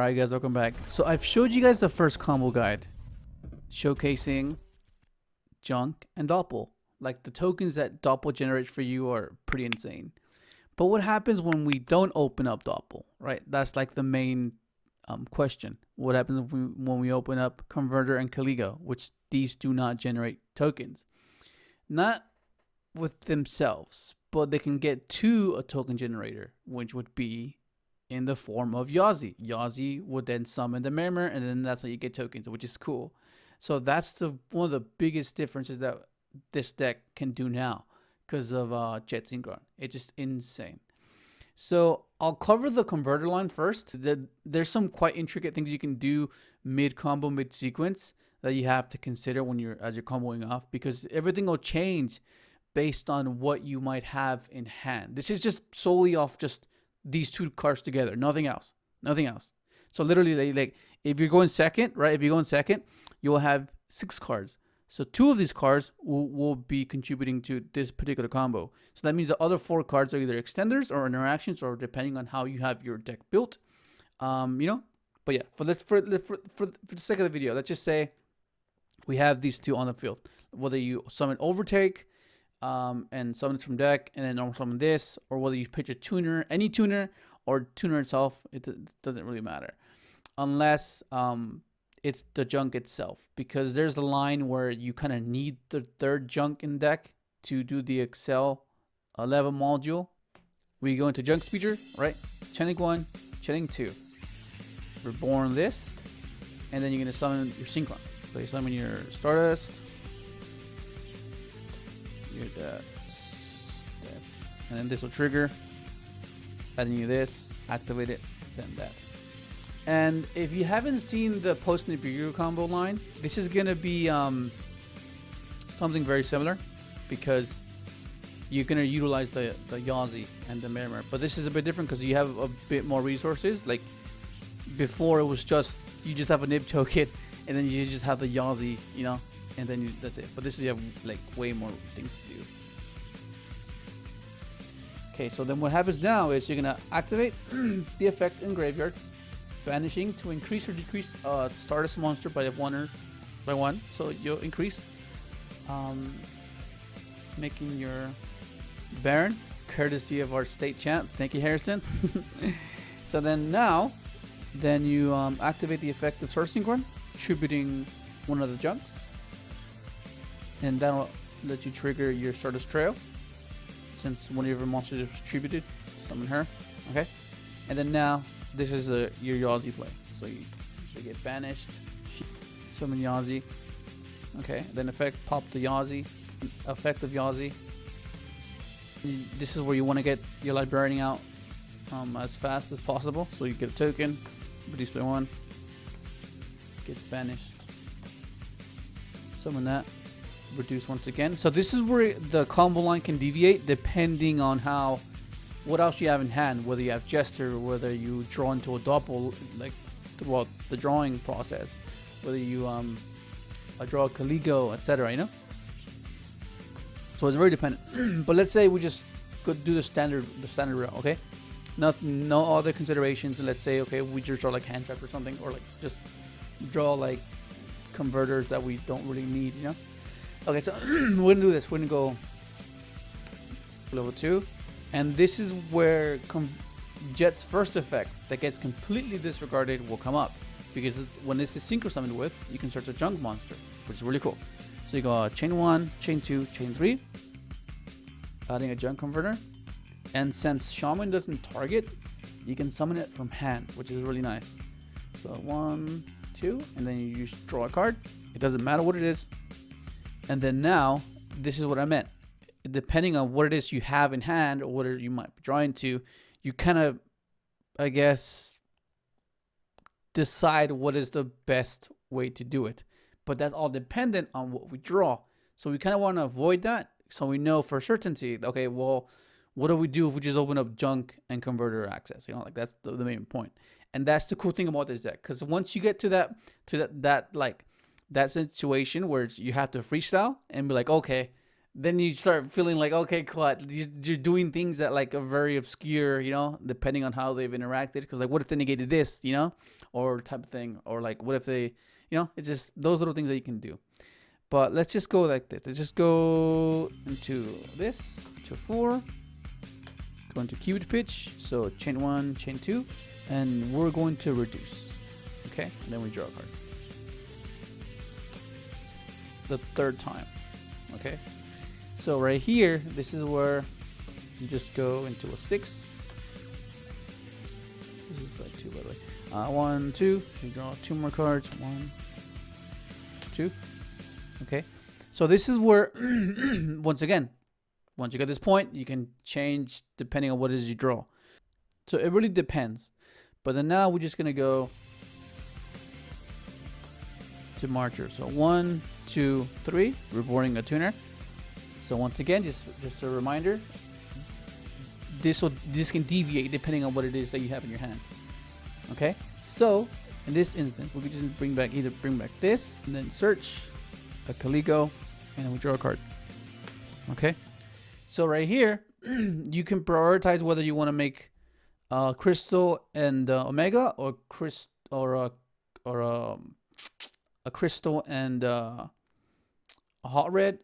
Alright guys, welcome back. So I've showed you guys the first combo guide showcasing Junk and Doppel. Like the tokens that Doppel generates for you are pretty insane. But what happens when we don't open up Doppel, right? That's like the main question. What happens when we open up Converter and Yugioh, which these do not generate tokens? Not with themselves, but they can get to a token generator, which would be in the form of Yugioh. Yugioh would then summon the Mare, and then that's how you get tokens, which is cool. So that's one of the biggest differences that this deck can do now because of Junk Synchron. It's just insane. So I'll cover the converter line first. There's some quite intricate things you can do mid combo, mid sequence that you have to consider when you're comboing off, because everything will change based on what you might have in hand. This is just solely off just these two cards together, nothing else. So literally, like if you're going second, right? If you go in second, you'll have 6 cards. So 2 of these cards will be contributing to this particular combo. So that means the other 4 cards are either extenders or interactions, or depending on how you have your deck built, you know. But yeah, for the sake of the video, let's just say we have these 2 on the field. Whether you summon Overtake, and summon it from deck, and then normal summon this, or whether you pitch a tuner, any tuner, or tuner itself, it doesn't really matter, unless it's the Junk itself, because there's a line where you kind of need the 3rd Junk in deck to do the Excel level module. We go into Junk Speeder, right? Channeling 1, channeling 2, reborn this, and then you're gonna summon your Synchron. So you summon your Stardust, that, and then this will trigger, adding you this, activate it, send that. And if you haven't seen the post Nibiru combo line, this is gonna be something very similar, because you're gonna utilize the Yugioh and the Mare, but this is a bit different because you have a bit more resources. Like before, it was just you just have a Nib token, and then you just have the Yugioh, you know. And then that's it. But this is, you have like way more things to do. Okay, so then what happens now is you're gonna activate the effect in graveyard, vanishing to increase or decrease Stardust monster by 1. So you'll increase, making your Baron, courtesy of our state champ. Thank you, Harrison. So then you activate the effect of Source Synchron, tributing one of the Junks. And that'll let you trigger your Stardust Trail, since one of your monsters is tributed. Summon her, okay? And then now this is your Yugioh play. So you get banished, summon Yugioh, okay? Then effect, pop the Yugioh, effect of Yugioh. This is where you want to get your Librarian out as fast as possible. So you get a token, reduce by 1, gets banished, summon that, reduce once again. So this is where the combo line can deviate depending on what else you have in hand, whether you have Jester, whether you draw into a Doppel like throughout the drawing process, whether you draw a Yugioh, etc., you know. So it's very dependent. But let's say we just could do the standard route, okay? No other considerations. Let's say, okay, we just draw like hand trap or something, or like just draw like converters that we don't really need, you know. Okay, so we're gonna do this. We're gonna go level 2, and this is where Jet's first effect that gets completely disregarded will come up, because when this is synchro summoned with, you can search a Junk monster, which is really cool. So you go chain 1, chain 2, chain 3, adding a Junk converter, and since Shaman doesn't target, you can summon it from hand, which is really nice. So 1, 2, and then you just draw a card. It doesn't matter what it is. And then now, this is what I meant. Depending on what it is you have in hand, or what you might be drawing to, you kind of, I guess, decide what is the best way to do it. But that's all dependent on what we draw. So we kind of want to avoid that, so we know for certainty, okay, well, what do we do if we just open up Junk and Converter access? You know, like that's the main point. And that's the cool thing about this deck, because once you get to that situation where you have to freestyle and be like, okay, then you start feeling like, okay, cool, you're doing things that like are very obscure, you know, depending on how they've interacted. Because like, what if they negated this, you know, or type of thing, or like, what if they, you know, it's just those little things that you can do. But let's just go like this. Let's just go into this to 4. Go into cubed pitch. So chain 1, chain 2, and we're going to reduce. Okay, and then we draw a card. The 3rd time. Okay. So right here, this is where you just go into a 6. This is by 2, by the way. 1, 2. You draw 2 more cards. 1, 2. Okay. So this is where, once again, once you get this point, you can change depending on what it is you draw. So it really depends. But then now we're just gonna go to marcher. So 1, 2, 3. We're boarding a tuner. So once again, just a reminder, this can deviate depending on what it is that you have in your hand. Okay, so in this instance, we could just bring back this, and then search a Calico, and then we draw a card. Okay, so right here, you can prioritize whether you want to make crystal and omega, or a crystal and a hot red.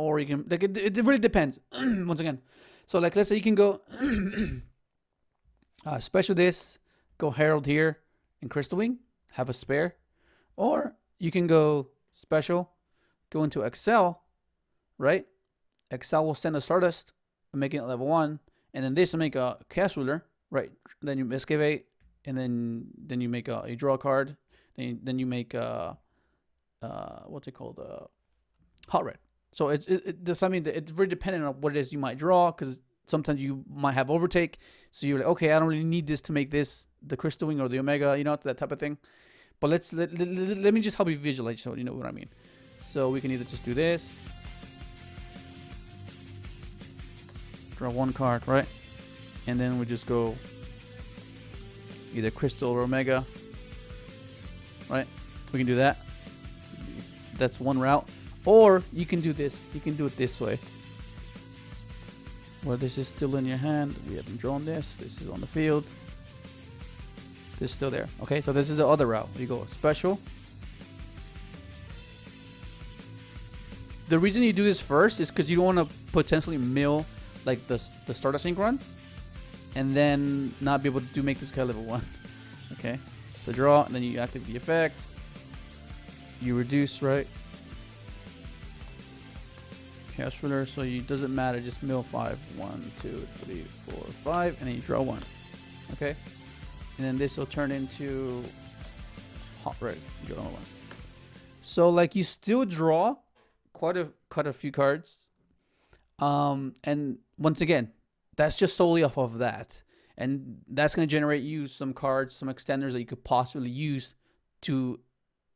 Or you can, like, it really depends. Once again, so like, let's say you can go special this, go Herald here in Crystal Wing, have a spare, or you can go special, go into Excel, right? Excel will send a Stardust, making it level 1, and then this will make a Chaos Ruler, right? Then you excavate, and then you make you draw a card, then you make what's it called, hot red. So I mean, it's very dependent on what it is you might draw, because sometimes you might have overtake. So you're like, okay, I don't really need this to make this the Crystal Wing or the Omega, you know, that type of thing. But let me just help you visualize, so you know what I mean. So we can either just do this, draw 1 card, right? And then we just go either Crystal or Omega, right? We can do that. That's one route. Or you can do this. You can do it this way, where this is still in your hand. We haven't drawn this. This is on the field. This is still there. Okay, so this is the other route. You go special. The reason you do this first is because you don't want to potentially mill like the Stardust Synchron, and then not be able to make this guy level 1. Okay, so draw, and then you activate the effects. You reduce, right? Chaos Ruler, so it doesn't matter, just mill 5. 1, 2, 3, 4, 5, and then you draw 1. Okay, and then this will turn into hot red. You draw 1. So like, you still draw quite a few cards, and once again, that's just solely off of that, and that's going to generate you some cards, some extenders that you could possibly use to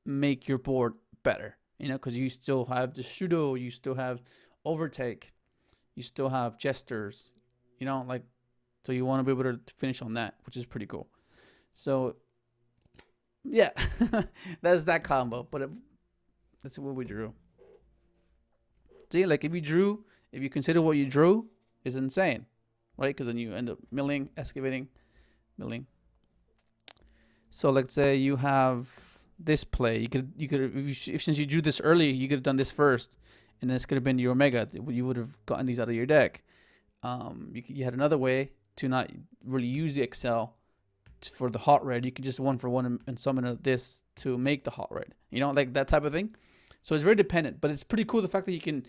make your board better, you know, because you still have the Shudo, you still have overtake, you still have jesters, you know, like, so you want to be able to finish on that, which is pretty cool. So yeah, that's that combo. But that's what we drew. See, like, if you consider what you drew is insane, right? Because then you end up milling, excavating, milling. So let's say you have this play. You could if since you drew this early, you could have done this first, and this could have been your Omega. You would have gotten these out of your deck. You had another way to not really use the Excel for the hot red. You could just 1-for-1 and summon this to make the hot red. You know, like that type of thing. So it's very dependent, but it's pretty cool the fact that you can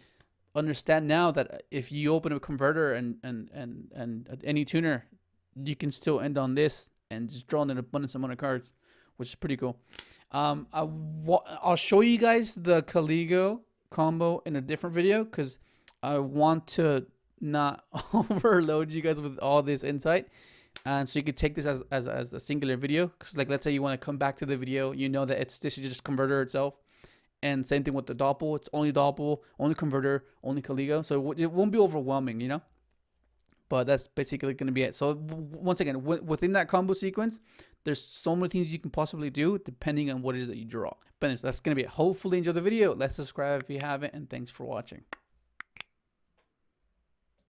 understand now that if you open a converter and any tuner, you can still end on this and just draw an abundance amount of cards, which is pretty cool. I'll show you guys the Caligo combo in a different video, because I want to not overload you guys with all this insight, and so you could take this as a singular video. Because like, let's say you want to come back to the video, you know that this is just converter itself, and same thing with the doppel. It's only doppel, only converter, only Caligo, so it won't be overwhelming, you know. But that's basically going to be it. So once again, within that combo sequence, there's so many things you can possibly do depending on what it is that you draw. But anyways, that's going to be it. Hopefully enjoy the video. Let's subscribe if you haven't, and thanks for watching.